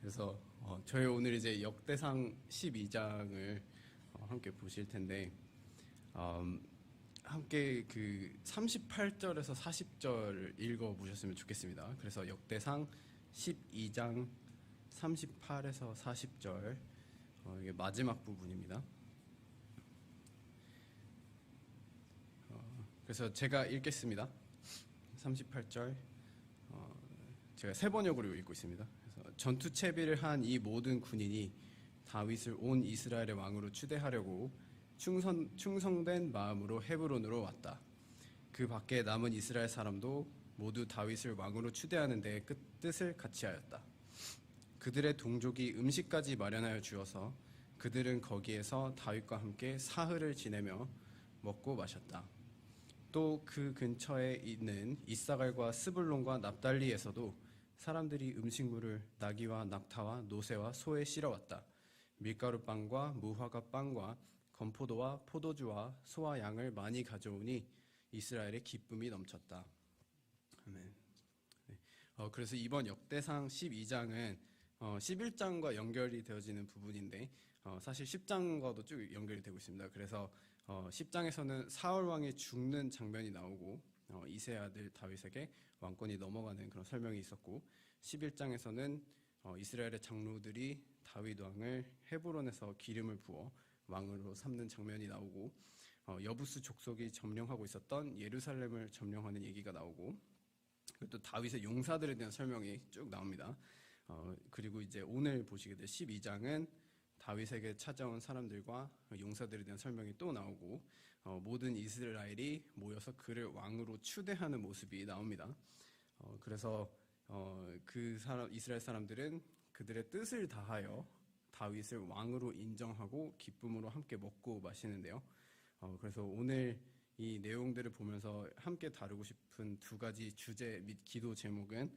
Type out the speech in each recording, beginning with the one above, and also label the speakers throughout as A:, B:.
A: 그래서 저희 오늘 이제 역대상 12장을 함께 보실 텐데 함께 그 38절에서 40절 읽어 보셨으면 좋겠습니다. 그래서 역대상 12장 38에서 40절 이게 마지막 부분입니다. 그래서 제가 읽겠습니다. 38절 제가 세 번역으로 읽고 있습니다. 그래서 전투 채비를 한 이 모든 군인이 다윗을 온 이스라엘의 왕으로 추대하려고 충성된 마음으로 헤브론으로 왔다. 그 밖에 남은 이스라엘 사람도 모두 다윗을 왕으로 추대하는 데 뜻을 같이 하였다. 그들의 동족이 음식까지 마련하여 주어서 그들은 거기에서 다윗과 함께 사흘을 지내며 먹고 마셨다. 또 그 근처에 있는 이사갈과 스불론과 납달리에서도 사람들이 음식물을 나귀와 낙타와 노새와 소에 실어왔다. 밀가루빵과 무화과 빵과 건포도와 포도주와 소와 양을 많이 가져오니 이스라엘의 기쁨이 넘쳤다. 아멘. 네. 그래서 이번 역대상 12장은 11장과 연결이 되어지는 부분인데 사실 10장과도 쭉 연결이 되고 있습니다. 그래서 10장에서는 사울 왕이 죽는 장면이 나오고 이세 아들 다윗에게 왕권이 넘어가는 그런 설명이 있었고 11장에서는 이스라엘의 장로들이 다윗 왕을 헤브론에서 기름을 부어 왕으로 삼는 장면이 나오고 여부스 족속이 점령하고 있었던 예루살렘을 점령하는 얘기가 나오고 또 다윗의 용사들에 대한 설명이 쭉 나옵니다. 그리고 이제 오늘 보시게 될 12장은 다윗에게 찾아온 사람들과 용사들에 대한 설명이 또 나오고 모든 이스라엘이 모여서 그를 왕으로 추대하는 모습이 나옵니다. 그래서 이스라엘 사람들은 그들의 뜻을 다하여 다윗을 왕으로 인정하고 기쁨으로 함께 먹고 마시는데요. 그래서 오늘 이 내용들을 보면서 함께 다루고 싶은 두 가지 주제 및 기도 제목은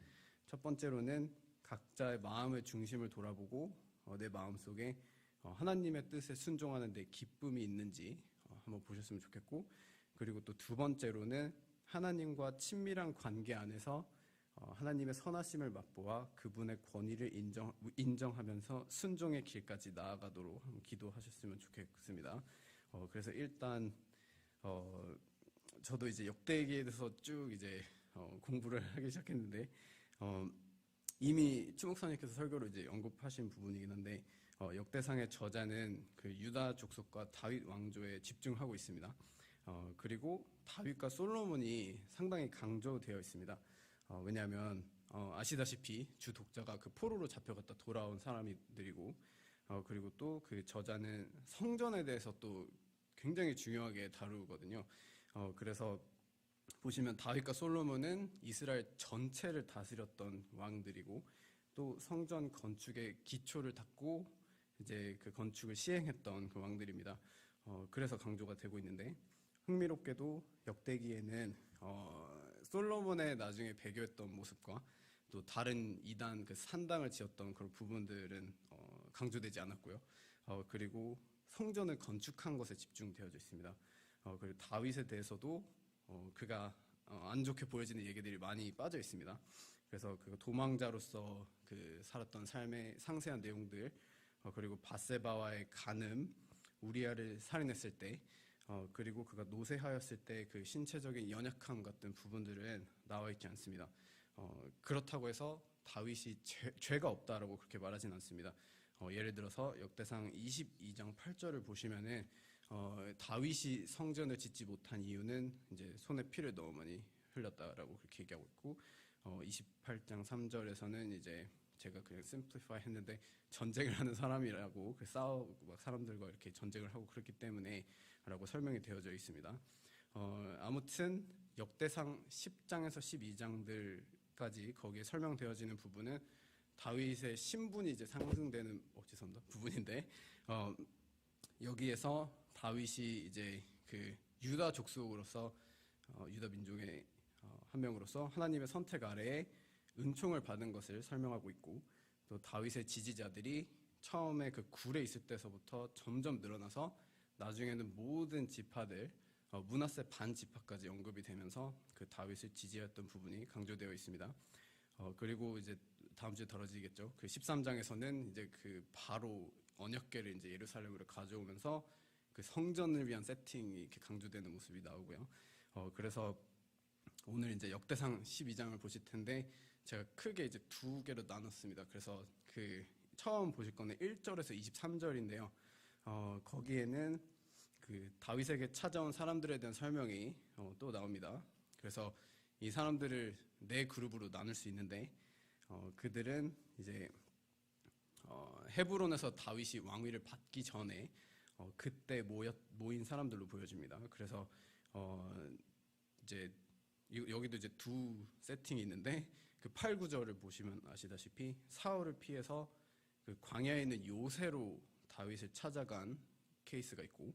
A: 첫 번째로는 각자의 마음의 중심을 돌아보고 내 마음속에 하나님의 뜻에 순종하는 데 기쁨이 있는지 한번 보셨으면 좋겠고, 그리고 또 두 번째로는 하나님과 친밀한 관계 안에서 하나님의 선하심을 맛보아 그분의 권위를 인정하면서 순종의 길까지 나아가도록 한번 기도하셨으면 좋겠습니다. 그래서 일단 저도 이제 역대기에 대해서 쭉 이제 공부를 하기 시작했는데 이미 추목사님께서 설교로 이제 언급하신 부분이긴 한데 역대상의 저자는 그 유다 족속과 다윗 왕조에 집중하고 있습니다. 그리고 다윗과 솔로몬이 상당히 강조되어 있습니다. 왜냐하면 아시다시피 주 독자가 그 포로로 잡혀갔다 돌아온 사람들이고 그리고 또 그 저자는 성전에 대해서 또 굉장히 중요하게 다루거든요. 그래서 보시면 다윗과 솔로몬은 이스라엘 전체를 다스렸던 왕들이고 또 성전 건축의 기초를 닦고 이제 그 건축을 시행했던 그 왕들입니다. 그래서 강조가 되고 있는데 흥미롭게도 역대기에는 솔로몬의 나중에 배교했던 모습과 또 다른 이단 그 산당을 지었던 그런 부분들은 강조되지 않았고요. 그리고 성전을 건축한 것에 집중되어져 있습니다. 그리고 다윗에 대해서도 그가 안 좋게 보여지는 얘기들이 많이 빠져 있습니다. 그래서 그 도망자로서 그 살았던 삶의 상세한 내용들, 그리고 바세바와의 간음, 우리아를 살인했을 때, 그리고 그가 노쇠하였을 때 그 신체적인 연약함 같은 부분들은 나와 있지 않습니다. 그렇다고 해서 다윗이 죄가 없다라고 그렇게 말하진 않습니다. 예를 들어서 역대상 22장 8절을 보시면은 다윗이 성전을 짓지 못한 이유는 이제 손에 피를 너무 많이 흘렸다라고 그렇게 얘기하고 있고 28장 3절에서는 이제 제가 그냥 심플리파이 했는데 전쟁을 하는 사람이라고 싸우고 막 사람들과 이렇게 전쟁을 하고 그렇기 때문에 라고 설명이 되어져 있습니다. 아무튼 역대상 10장에서 12장들까지 거기에 설명되어지는 부분은 다윗의 신분이 이제 상승되는 죄송합니다 부분인데 여기에서 다윗이 이제 그 유다 족속으로서 유다 민족의 한 명으로서 하나님의 선택 아래에 은총을 받은 것을 설명하고 있고 또 다윗의 지지자들이 처음에 그 굴에 있을 때서부터 점점 늘어나서 나중에는 모든 지파들 므낫세 반 지파까지 언급이 되면서 그 다윗을 지지했던 부분이 강조되어 있습니다. 그리고 이제 다음 주에 다뤄지겠죠. 그 13장에서는 이제 그 바로 언약궤를 이제 예루살렘으로 가져오면서 그 성전을 위한 세팅이 이렇게 강조되는 모습이 나오고요. 그래서 오늘 이제 역대상 12장을 보실 텐데 제가 크게 이제 두 개로 나눴습니다. 그래서 그 처음 보실 거는 1절에서 23절인데요. 거기에는 그 다윗에게 찾아온 사람들에 대한 설명이 또 나옵니다. 그래서 이 사람들을 네 그룹으로 나눌 수 있는데 그들은 이제 헤브론에서 다윗이 왕위를 받기 전에 그때 모인 사람들로 보여집니다. 그래서 이제 여기도 이제 두 세팅이 있는데 그 8, 9절을 보시면 아시다시피 사울을 피해서 그 광야에 있는 요새로 다윗을 찾아간 케이스가 있고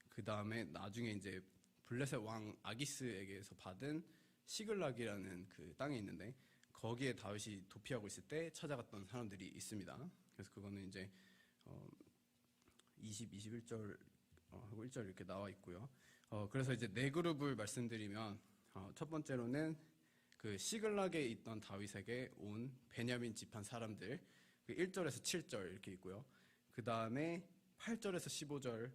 A: 그 다음에 나중에 이제 블레셋 왕 아기스에게서 받은 시글락이라는 그 땅이 있는데 거기에 다윗이 도피하고 있을 때 찾아갔던 사람들이 있습니다. 그래서 그거는 이제 21절 하고 1절 이렇게 나와 있고요. 그래서 이제 네 그룹을 말씀드리면 첫 번째로는 그 시글락에 있던 다윗에게 온 베냐민 집안 사람들 그 1절에서 7절 이렇게 있고요. 그 다음에 8절에서 15절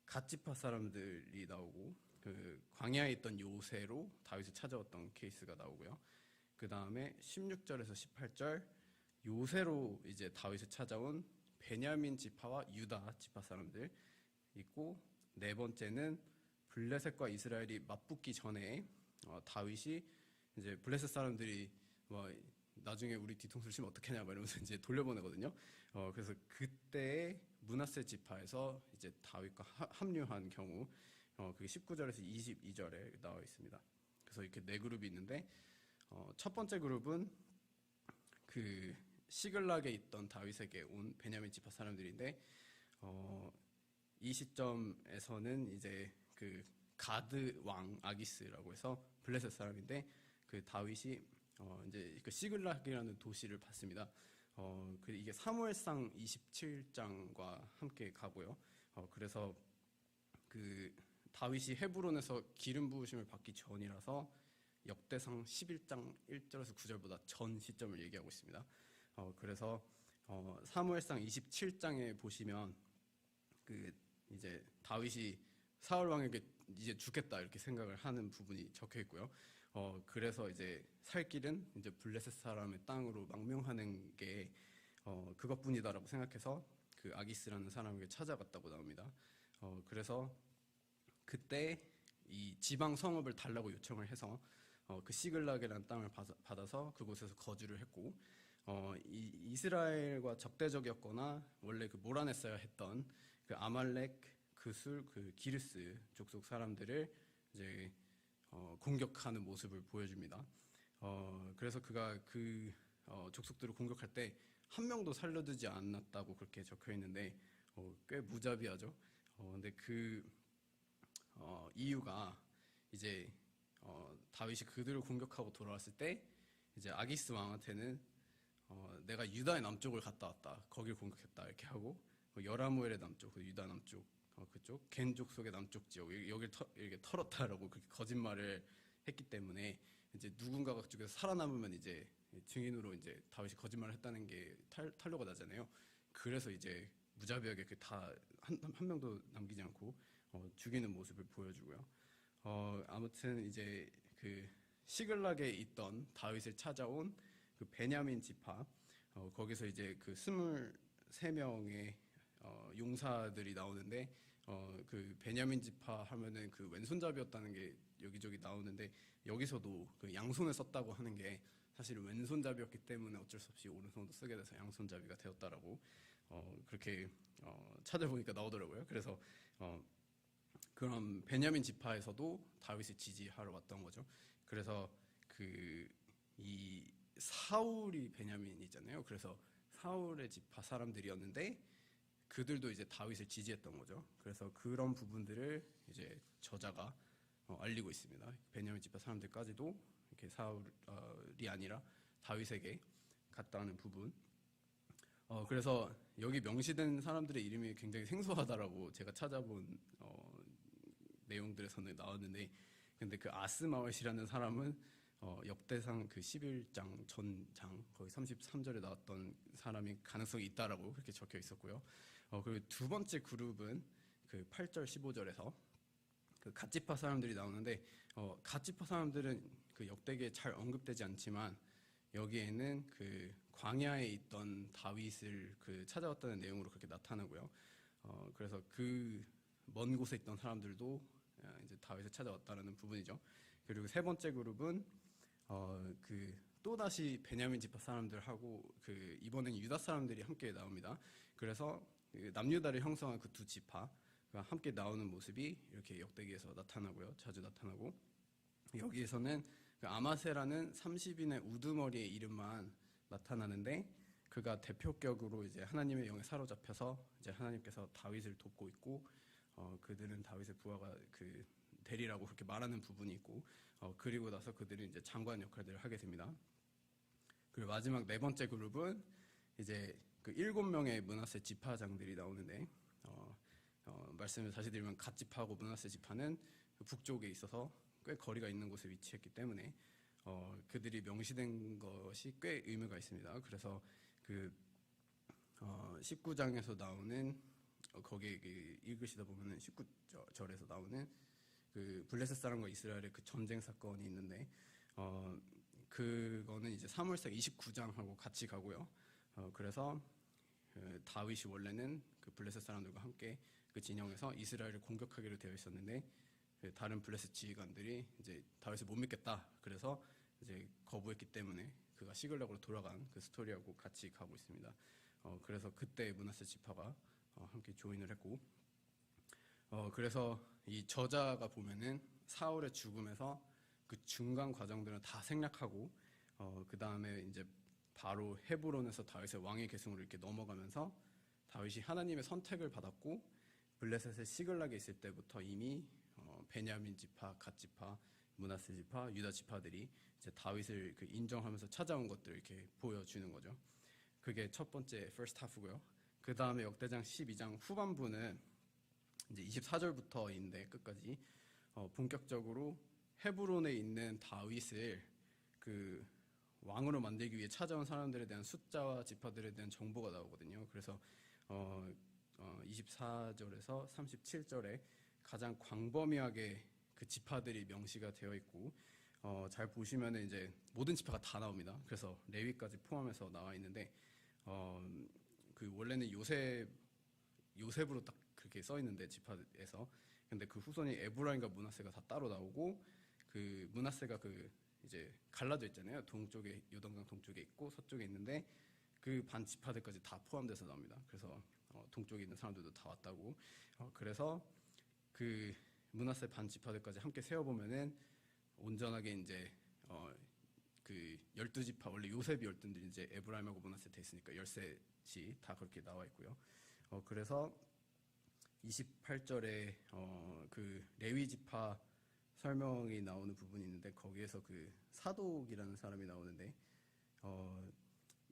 A: 갓지파 사람들이 나오고 그 광야에 있던 요새로 다윗을 찾아왔던 케이스가 나오고요. 그 다음에 16절에서 18절 요새로 이제 다윗을 찾아온 베냐민 지파와 유다 지파 사람들 있고 네 번째는 블레셋과 이스라엘이 맞붙기 전에 다윗이 이제 블레셋 사람들이 뭐 나중에 우리 뒤통수를 치면 어떻게냐 이러면서 이제 돌려보내거든요. 그래서 그때 므낫세 지파에서 이제 다윗과 합류한 경우 그게 19절에서 22절에 나와 있습니다. 그래서 이렇게 네 그룹이 있는데 첫 번째 그룹은 그 시글락에 있던 다윗에게 온 베냐민 지파 사람들인데 이 시점에서는 이제 그 가드 왕 아기스라고 해서 블레셋 사람인데 그 다윗이 이제 그 시글락이라는 도시를 받습니다. 이게 사무엘상 27장과 함께 가고요. 그래서 그 다윗이 헤브론에서 기름 부으심을 받기 전이라서 역대상 11장 1절에서 9절보다 전 시점을 얘기하고 있습니다. 그래서 사무엘상 27장에 보시면 그 이제 다윗이 사울 왕에게 이제 죽겠다 이렇게 생각을 하는 부분이 적혀 있고요. 그래서 이제 살 길은 이제 블레셋 사람의 땅으로 망명하는 게 그것뿐이다라고 생각해서 그 아기스라는 사람에게 찾아갔다고 나옵니다. 그래서 그때 이 지방 성읍을 달라고 요청을 해서 그 시글락이라는 땅을 받아서 그곳에서 거주를 했고 이스라엘과 적대적이었거나 원래 그 몰아냈어야 했던 그 아말렉, 그술, 그 기르스 족속 사람들을 이제 공격하는 모습을 보여줍니다. 그래서 그가 그 족속들을 공격할 때 한 명도 살려두지 않았다고 그렇게 적혀 있는데 꽤 무자비하죠. 근데 그 이유가 이제 다윗이 그들을 공격하고 돌아왔을 때 이제 아기스 왕한테는 내가 유다의 남쪽을 갔다 왔다, 거길 공격했다 이렇게 하고 여라무엘의 남쪽, 그 유다 남쪽 그쪽 겐 족속의 남쪽 지역 여기를 이렇게 털었다라고 그렇게 거짓말을 했기 때문에 이제 누군가가 그쪽에서 살아남으면 이제 증인으로 이제 다윗이 거짓말을 했다는 게 탄로가 나잖아요. 그래서 이제 무자비하게 그 다 한 명도 남기지 않고 죽이는 모습을 보여주고요. 아무튼 이제 그 시글락에 있던 다윗을 찾아온 그 베냐민 지파 거기서 이제 그 23명의 용사들이 나오는데 그 베냐민 지파 하면은 그 왼손잡이였다는 게 여기저기 나오는데 여기서도 그 양손을 썼다고 하는 게 사실은 왼손잡이였기 때문에 어쩔 수 없이 오른손도 쓰게 돼서 양손잡이가 되었다라고 그렇게 찾아보니까 나오더라고요. 그래서 그런 베냐민 지파에서도 다윗을 지지하러 왔던 거죠. 그래서 그 이 사울이 베냐민이잖아요. 그래서 사울의 지파 사람들이었는데 그들도 이제 다윗을 지지했던 거죠. 그래서 그런 부분들을 이제 저자가 알리고 있습니다. 베냐민 지파 사람들까지도 이렇게 사울이 아니라 다윗에게 갔다는 부분. 그래서 여기 명시된 사람들의 이름이 굉장히 생소하다라고 제가 찾아본 내용들에서는 나왔는데, 근데 그 아스마웻이라는 사람은 역대상 그 11장 전장 거기 33절에 나왔던 사람이 가능성이 있다라고 그렇게 적혀 있었고요. 그리고 두 번째 그룹은 그 8절 15절에서 그 갓지파 사람들이 나오는데 갓지파 사람들은 그 역대기에 잘 언급되지 않지만 여기에는 그 광야에 있던 다윗을 그 찾아왔다는 내용으로 그렇게 나타나고요. 그래서 그 먼 곳에 있던 사람들도 이제 다윗을 찾아왔다는 부분이죠. 그리고 세 번째 그룹은 그 또다시 베냐민 지파 사람들하고 그 이번엔 유다 사람들이 함께 나옵니다. 그래서 그 남유다를 형성한 그 두 지파가 함께 나오는 모습이 이렇게 역대기에서 나타나고요. 자주 나타나고 여기에서는 그 아마세라는 30인의 우두머리의 이름만 나타나는데 그가 대표격으로 이제 하나님의 영에 사로잡혀서 이제 하나님께서 다윗을 돕고 있고 그들은 다윗의 부하가 그 되리라고 그렇게 말하는 부분이 있고 그리고 나서 그들은 이제 장관 역할들을 하게 됩니다. 그리고 마지막 네 번째 그룹은 이제 그 7명의 므낫세 지파장들이 나오는데 말씀을 다시 드리면 갓 지파하고 므낫세 지파는 그 북쪽에 있어서 꽤 거리가 있는 곳에 위치했기 때문에 그들이 명시된 것이 꽤 의미가 있습니다. 그래서 그 19장에서 나오는 거기에 그 읽으시다 보면은 19절에서 나오는 그 블레셋 사람과 이스라엘의 그 전쟁 사건이 있는데 그거는 이제 사무엘상 29장하고 같이 가고요. 그래서 다윗이 원래는 그 블레셋 사람들과 함께 그 진영에서 이스라엘을 공격하기로 되어 있었는데 다른 블레셋 지휘관들이 이제 다윗을 못 믿겠다. 그래서 이제 거부했기 때문에 그가 시글락으로 돌아간 그 스토리하고 같이 가고 있습니다. 그래서 그때 므낫세 지파가 함께 조인을 했고, 그래서 이 저자가 보면은 사울의 죽음에서 그 중간 과정들은 다 생략하고, 그 다음에 이제 바로 헤브론에서 다윗의 왕의 계승으로 이렇게 넘어가면서 다윗이 하나님의 선택을 받았고 블레셋의 시글락에 있을 때부터 이미 베냐민 지파, 갓 지파, 므낫세 지파, 유다 지파들이 이제 다윗을 그 인정하면서 찾아온 것들을 이렇게 보여주는 거죠. 그게 첫 번째 first half고요. 그 다음에 역대장 12장 후반부는 이제 24절부터인데 끝까지 본격적으로 헤브론에 있는 다윗을 그 왕으로 만들기 위해 찾아온 사람들에 대한 숫자와 지파들에 대한 정보가 나오거든요. 그래서 24절에서 37절에 가장 광범위하게 그 지파들이 명시가 되어 있고 잘 보시면은 이제 모든 지파가 다 나옵니다. 그래서 레위까지 포함해서 나와 있는데 그 원래는 요셉으로 딱 그렇게 써 있는데 지파에서 근데 그 후손이 에브라임과 므낫세가 다 따로 나오고 그 므낫세가 그 이제 갈라져 있잖아요. 동쪽에 요단강 동쪽에 있고 서쪽에 있는데 그 반 지파들까지 다 포함돼서 나옵니다. 그래서 동쪽에 있는 사람들도 다 왔다고. 그래서 그 므낫세 반 지파들까지 함께 세어 보면은 온전하게 이제 그 12지파 원래 요셉이 12인데 이제 에브라임하고 므낫세 돼 있으니까 13이 다 그렇게 나와 있고요. 그래서 28절에 그 레위 지파 설명이 나오는 부분이 있는데 거기에서 그 사독이라는 사람이 나오는데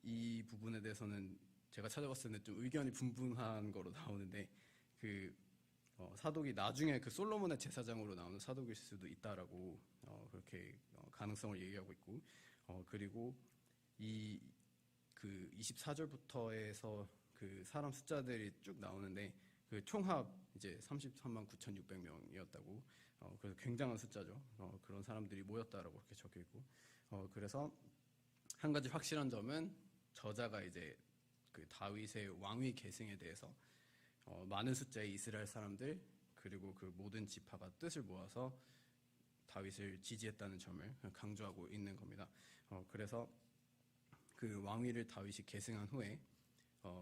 A: 이 부분에 대해서는 제가 찾아봤을 때 좀 의견이 분분한 거로 나오는데 그 사독이 나중에 그 솔로몬의 제사장으로 나오는 사독일 수도 있다라고 그렇게 가능성을 얘기하고 있고 그리고 이 그 24절부터 그 사람 숫자들이 쭉 나오는데 그 총합 이제 33만 9,600명이었다고 그래서 굉장한 숫자죠. 그런 사람들이 모였다라고 그렇게 적혀 있고 그래서 한 가지 확실한 점은 저자가 이제 그 다윗의 왕위 계승에 대해서 많은 숫자의 이스라엘 사람들 그리고 그 모든 지파가 뜻을 모아서 다윗을 지지했다는 점을 강조하고 있는 겁니다. 그래서 그 왕위를 다윗이 계승한 후에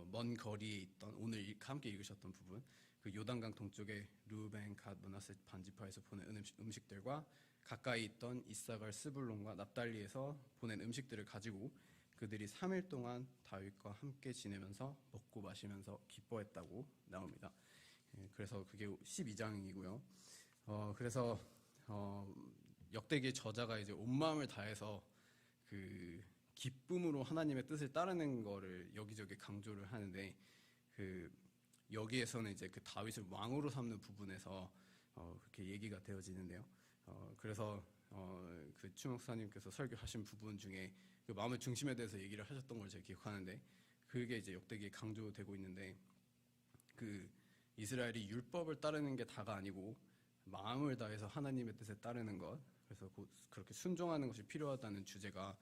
A: 먼 거리에 있던 오늘 함께 읽으셨던 부분 그 요단강 동쪽의 르우벤, 갓, 므낫세 반지파에서 보낸 음식들과 가까이 있던 이사갈, 스불론과 납달리에서 보낸 음식들을 가지고 그들이 3일 동안 다윗과 함께 지내면서 먹고 마시면서 기뻐했다고 나옵니다. 그래서 그게 12장이고요. 그래서 역대기의 저자가 이제 온 마음을 다해서 그 기쁨으로 하나님의 뜻을 따르는 거를 여기저기 강조를 하는데 그 여기에서는 이제 그 다윗을 왕으로 삼는 부분에서 그렇게 얘기가 되어지는데요. 그래서 그 추목사님께서 설교하신 부분 중에 그 마음의 중심에 대해서 얘기를 하셨던 걸 제가 기억하는데, 그게 이제 역대기에 강조되고 있는데, 그 이스라엘이 율법을 따르는 게 다가 아니고 마음을 다해서 하나님의 뜻에 따르는 것, 그래서 그렇게 순종하는 것이 필요하다는 주제가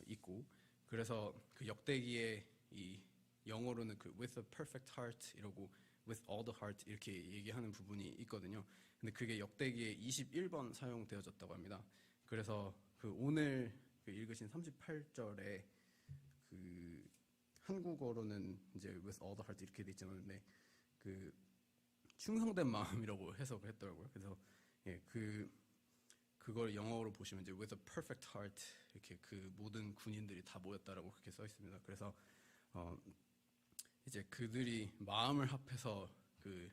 A: 있고, 그래서 그 역대기에 이 영어로는 그 with a perfect heart 이러고 with all the heart 이렇게 얘기하는 부분이 있거든요. 근데 그게 역대기에 21번 사용되어졌다고 합니다. 그래서 그 오늘 그 읽으신 38절에 그 한국어로는 이제 with all the heart 이렇게 돼 있잖아요. 근데 그 충성된 마음이라고 해석을 했더라고요. 그래서 예, 그걸 영어로 보시면 이제 with a perfect heart 이렇게 그 모든 군인들이 다 모였다라고 그렇게 써 있습니다. 그래서 이제 그들이 마음을 합해서 그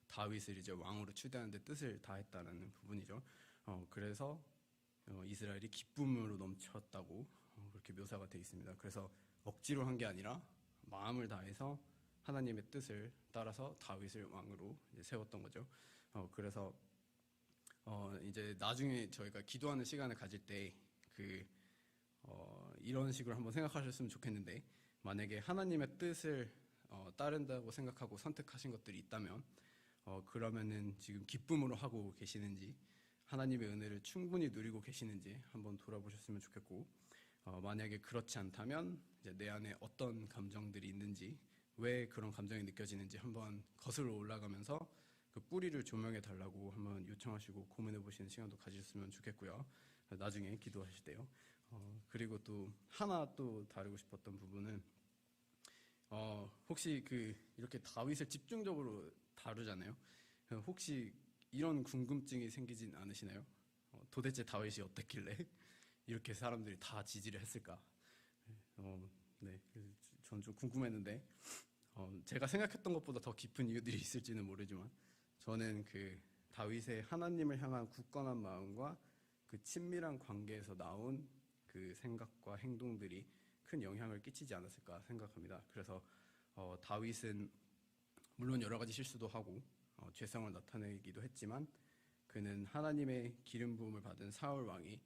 A: 다윗을 이제 왕으로 추대하는데 뜻을 다했다는 부분이죠. 그래서 이스라엘이 기쁨으로 넘쳤다고 그렇게 묘사가 되어 있습니다. 그래서 억지로 한 게 아니라 마음을 다해서 하나님의 뜻을 따라서 다윗을 왕으로 이제 세웠던 거죠. 그래서 이제 나중에 저희가 기도하는 시간을 가질 때 이런 식으로 한번 생각하셨으면 좋겠는데, 만약에 하나님의 뜻을 따른다고 생각하고 선택하신 것들이 있다면 그러면은 지금 기쁨으로 하고 계시는지, 하나님의 은혜를 충분히 누리고 계시는지 한번 돌아보셨으면 좋겠고, 만약에 그렇지 않다면 이제 내 안에 어떤 감정들이 있는지, 왜 그런 감정이 느껴지는지 한번 거슬러 올라가면서 그 뿌리를 조명해 달라고 한번 요청하시고 고민해 보시는 시간도 가지셨으면 좋겠고요. 나중에 기도하실 때요. 그리고 또 하나 또 다루고 싶었던 부분은 혹시 이렇게 다윗을 집중적으로 다루잖아요. 혹시 이런 궁금증이 생기진 않으시나요? 도대체 다윗이 어땠길래 이렇게 사람들이 다 지지를 했을까? 네, 전 좀 궁금했는데 제가 생각했던 것보다 더 깊은 이유들이 있을지는 모르지만, 저는 그 다윗의 하나님을 향한 굳건한 마음과 그 친밀한 관계에서 나온 그 생각과 행동들이 큰 영향을 끼치지 않았을까 생각합니다. 그래서 다윗은 물론 여러 가지 실수도 하고 죄성을 나타내기도 했지만, 그는 하나님의 기름 부음을 받은 사울 왕이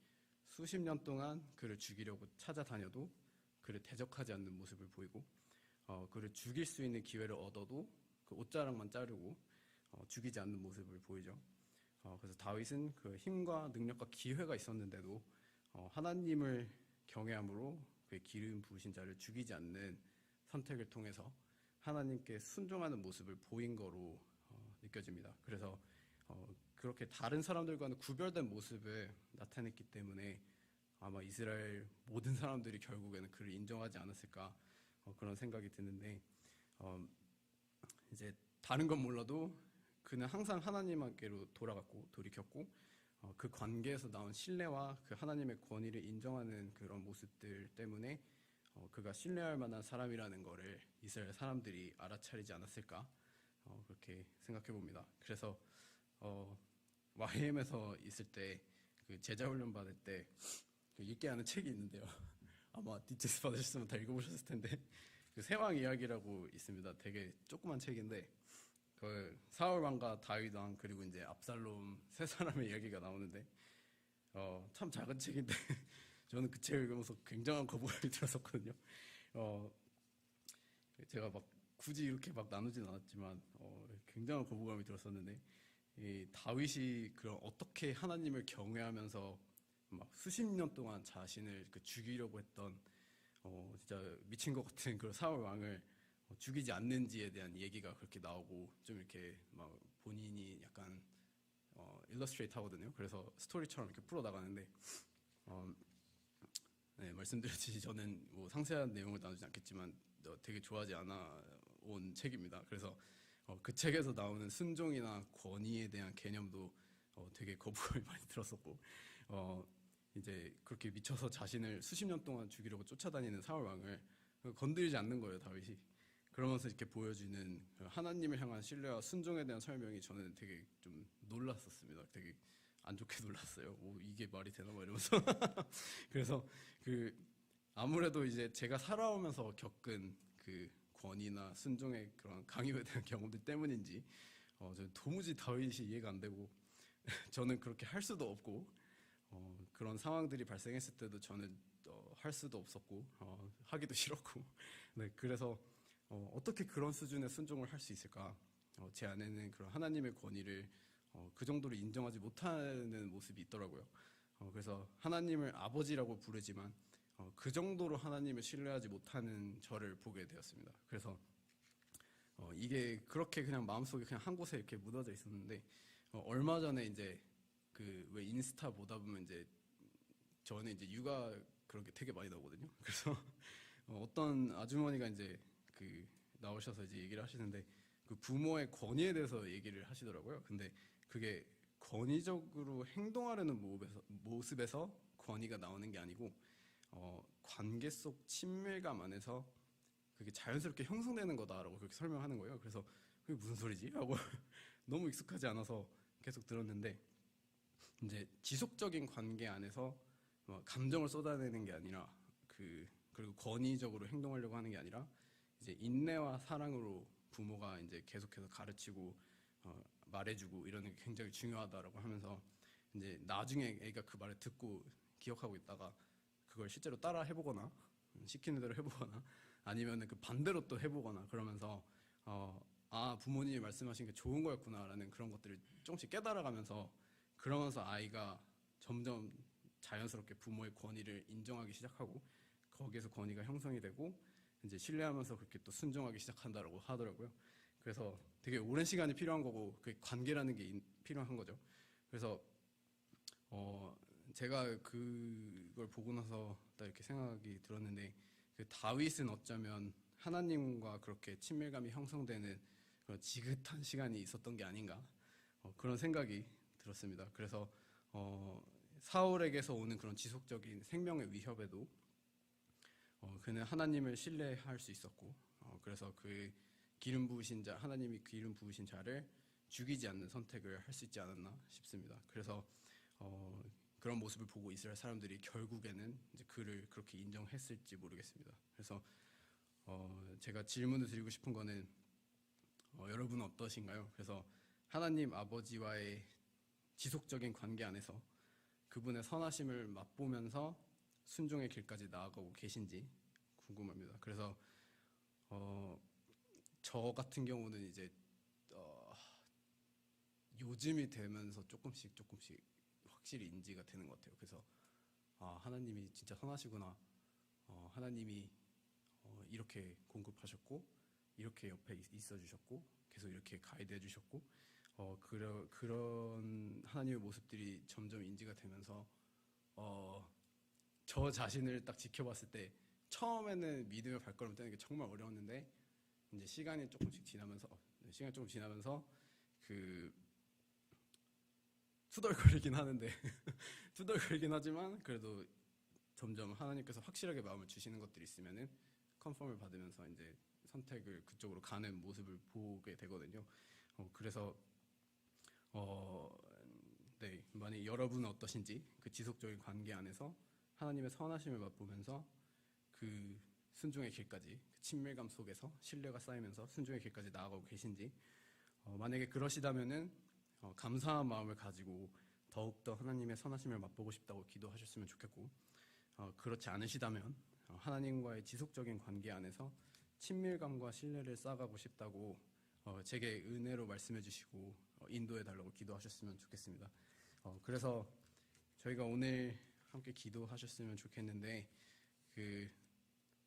A: 수십 년 동안 그를 죽이려고 찾아다녀도 그를 대적하지 않는 모습을 보이고, 그를 죽일 수 있는 기회를 얻어도 그 옷자락만 자르고 죽이지 않는 모습을 보이죠. 그래서 다윗은 그 힘과 능력과 기회가 있었는데도 하나님을 경외함으로 그의 기름 부으신 자를 죽이지 않는 선택을 통해서 하나님께 순종하는 모습을 보인 거로 느껴집니다. 그래서 그렇게 다른 사람들과는 구별된 모습을 나타냈기 때문에 아마 이스라엘 모든 사람들이 결국에는 그를 인정하지 않았을까 그런 생각이 드는데, 이제 다른 건 몰라도 그는 항상 하나님께로 돌이켰고 그 관계에서 나온 신뢰와 그 하나님의 권위를 인정하는 그런 모습들 때문에 그가 신뢰할 만한 사람이라는 거를 이스라엘 사람들이 알아차리지 않았을까 그렇게 생각해 봅니다. 그래서 YM에서 있을 때 그 제자 훈련 받을 때 읽게 하는 책이 있는데요. 아마 디체스 받으셨으면 다 읽어보셨을 텐데, 그 세왕 이야기라고 있습니다. 되게 조그만 책인데 그 사울 왕과 다윗 왕 그리고 이제 압살롬 세 사람의 이야기가 나오는데 참 작은 책인데 저는 그 책을 읽으면서 굉장한 거부감이 들었었거든요. 제가 막 굳이 이렇게 막 나누진 않았지만 굉장한 거부감이 들었었는데, 이 다윗이 그런 어떻게 하나님을 경외하면서 막 수십 년 동안 자신을 죽이려고 했던 진짜 미친 것 같은 그런 사울 왕을 죽이지 않는지에 대한 얘기가 그렇게 나오고, 좀 이렇게 막 본인이 약간 일러스트레이트 하거든요. 그래서 스토리처럼 이렇게 풀어 나가는데 네, 말씀드렸듯이 저는 뭐 상세한 내용을 나누지 않겠지만 되게 좋아하지 않아 온 책입니다. 그래서 그 책에서 나오는 순종이나 권위에 대한 개념도 되게 거부감이 많이 들었었고, 이제 그렇게 미쳐서 자신을 수십 년 동안 죽이려고 쫓아다니는 사울 왕을 건드리지 않는 거예요, 다윗이. 그러면서 이렇게 보여주는 하나님을 향한 신뢰와 순종에 대한 설명이 저는 되게 좀 놀랐었습니다. 되게 안 좋게 놀랐어요. 오, 이게 말이 되나 봐 이러면서. 그래서 아무래도 이제 제가 살아오면서 겪은 그 권위나 순종의 그런 강요에 대한 경험들 때문인지 저는 도무지 다윗이 이해가 안 되고 저는 그렇게 할 수도 없고 그런 상황들이 발생했을 때도 저는 할 수도 없었고 하기도 싫었고 네, 그래서 어떻게 그런 수준의 순종을 할 수 있을까? 제 안에는 그런 하나님의 권위를 그 정도로 인정하지 못하는 모습이 있더라고요. 그래서 하나님을 아버지라고 부르지만 그 정도로 하나님을 신뢰하지 못하는 저를 보게 되었습니다. 그래서 이게 그렇게 그냥 마음속에 그냥 한 곳에 이렇게 묻어져 있었는데 얼마 전에 이제 그 왜 인스타 보다 보면 이제 저는 이제 육아 그런 게 되게 많이 나오거든요. 그래서 어떤 아주머니가 이제 그 나오셔서 이제 얘기를 하시는데 그 부모의 권위에 대해서 얘기를 하시더라고요. 근데 그게 권위적으로 행동하려는 모습에서 권위가 나오는 게 아니고 관계 속 친밀감 안에서 그게 자연스럽게 형성되는 거다라고 그렇게 설명하는 거예요. 그래서 그게 무슨 소리지? 하고 너무 익숙하지 않아서 계속 들었는데 이제 지속적인 관계 안에서 감정을 쏟아내는 게 아니라 그리고 권위적으로 행동하려고 하는 게 아니라 이제 인내와 사랑으로 부모가 이제 계속해서 가르치고 말해주고 이러는 게 굉장히 중요하다라고 하면서 이제 나중에 애가 그 말을 듣고 기억하고 있다가 그걸 실제로 따라 해보거나 시키는 대로 해보거나 아니면 그 반대로 또 해보거나 그러면서 부모님이 말씀하신 게 좋은 거였구나라는 그런 것들을 조금씩 깨달아가면서 그러면서 아이가 점점 자연스럽게 부모의 권위를 인정하기 시작하고 거기에서 권위가 형성이 되고 이제 신뢰하면서 그렇게 또 순종하기 시작한다라고 하더라고요. 그래서 되게 오랜 시간이 필요한 거고 그 관계라는 게 필요한 거죠. 그래서 제가 그걸 보고 나서 딱 이렇게 생각이 들었는데 그 다윗은 어쩌면 하나님과 그렇게 친밀감이 형성되는 그런 지긋한 시간이 있었던 게 아닌가 그런 생각이 들었습니다. 그래서 사울에게서 오는 그런 지속적인 생명의 위협에도 그는 하나님을 신뢰할 수 있었고 그래서 그 기름 부으신 자 하나님이 기름 부으신 자를 죽이지 않는 선택을 할 수 있지 않았나 싶습니다. 그래서 그런 모습을 보고 이스라엘 사람들이 결국에는 이제 그를 그렇게 인정했을지 모르겠습니다. 그래서 제가 질문을 드리고 싶은 거는 여러분은 어떠신가요? 그래서 하나님 아버지와의 지속적인 관계 안에서 그분의 선하심을 맛보면서 순종의 길까지 나아가고 계신지 궁금합니다. 그래서 저 같은 경우는 이제 요즘이 되면서 조금씩 확실히 인지가 되는 것 같아요. 그래서 하나님이 진짜 선하시구나. 하나님이 이렇게 공급하셨고 이렇게 옆에 있어 주셨고 계속 이렇게 가이드해 주셨고 그런 하나님의 모습들이 점점 인지가 되면서 저 자신을 딱 지켜봤을 때 처음에는 믿음의 발걸음 떼는 게 정말 어려웠는데 이제 시간이 조금씩 지나면서 그 투덜거리긴 하는데 투덜거리긴 하지만 그래도 점점 하나님께서 확실하게 마음을 주시는 것들이 있으면은 컨펌을 받으면서 이제 선택을 그쪽으로 가는 모습을 보게 되거든요. 그래서 네, 만약 여러분은 어떠신지 그 지속적인 관계 안에서 하나님의 선하심을 맛보면서 그 순종의 길까지 그 친밀감 속에서 신뢰가 쌓이면서 순종의 길까지 나아가고 계신지 만약에 그러시다면은 감사한 마음을 가지고 더욱더 하나님의 선하심을 맛보고 싶다고 기도하셨으면 좋겠고 그렇지 않으시다면 하나님과의 지속적인 관계 안에서 친밀감과 신뢰를 쌓아가고 싶다고 제게 은혜로 말씀해 주시고 인도해 달라고 기도하셨으면 좋겠습니다. 그래서 저희가 오늘 함께 기도하셨으면 좋겠는데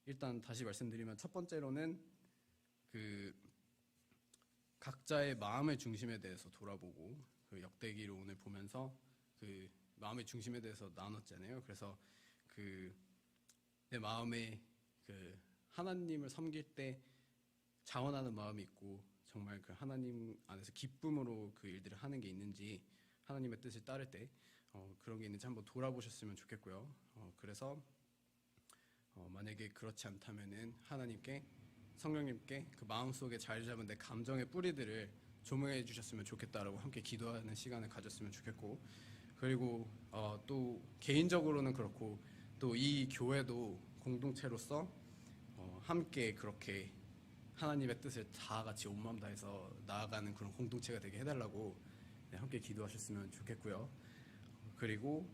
A: 일단 다시 말씀드리면 첫 번째로는 각자의 마음의 중심에 대해서 돌아보고 그 역대기를 오늘 보면서 그 마음의 중심에 대해서 나눴잖아요. 그래서 내 마음에 하나님을 섬길 때 자원하는 마음이 있고 정말 그 하나님 안에서 기쁨으로 그 일들을 하는 게 있는지 하나님의 뜻을 따를 때 그런 게 있는지 한번 돌아보셨으면 좋겠고요. 그래서 만약에 그렇지 않다면은 하나님께 성령님께 그 마음속에 자리 잡은 내 감정의 뿌리들을 조명해 주셨으면 좋겠다라고 함께 기도하는 시간을 가졌으면 좋겠고 그리고 또 개인적으로는 그렇고 또 이 교회도 공동체로서 함께 그렇게 하나님의 뜻을 다 같이 온 마음 다해서 나아가는 그런 공동체가 되게 해달라고 함께 기도하셨으면 좋겠고요. 그리고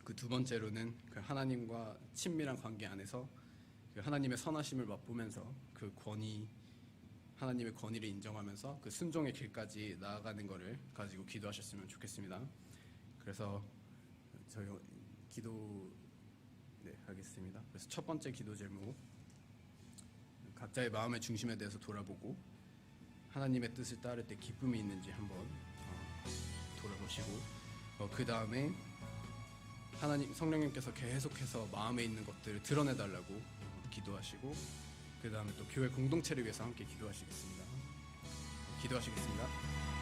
A: 그 두 번째로는 그 하나님과 친밀한 관계 안에서 그 하나님의 선하심을 맛보면서 그 권위, 하나님의 권위를 인정하면서 그 순종의 길까지 나아가는 것을 가지고 기도하셨으면 좋겠습니다. 그래서 저희 기도 하겠습니다. 그래서 첫 번째 기도 제목, 각자의 마음의 중심에 대해서 돌아보고 하나님의 뜻을 따를 때 기쁨이 있는지 한번 돌아보시고, 그 다음에 하나님 성령님께서 계속해서 마음에 있는 것들을 드러내달라고 기도하시고, 그 다음에 또 교회 공동체를 위해서 함께 기도하시겠습니다. 기도하시겠습니다.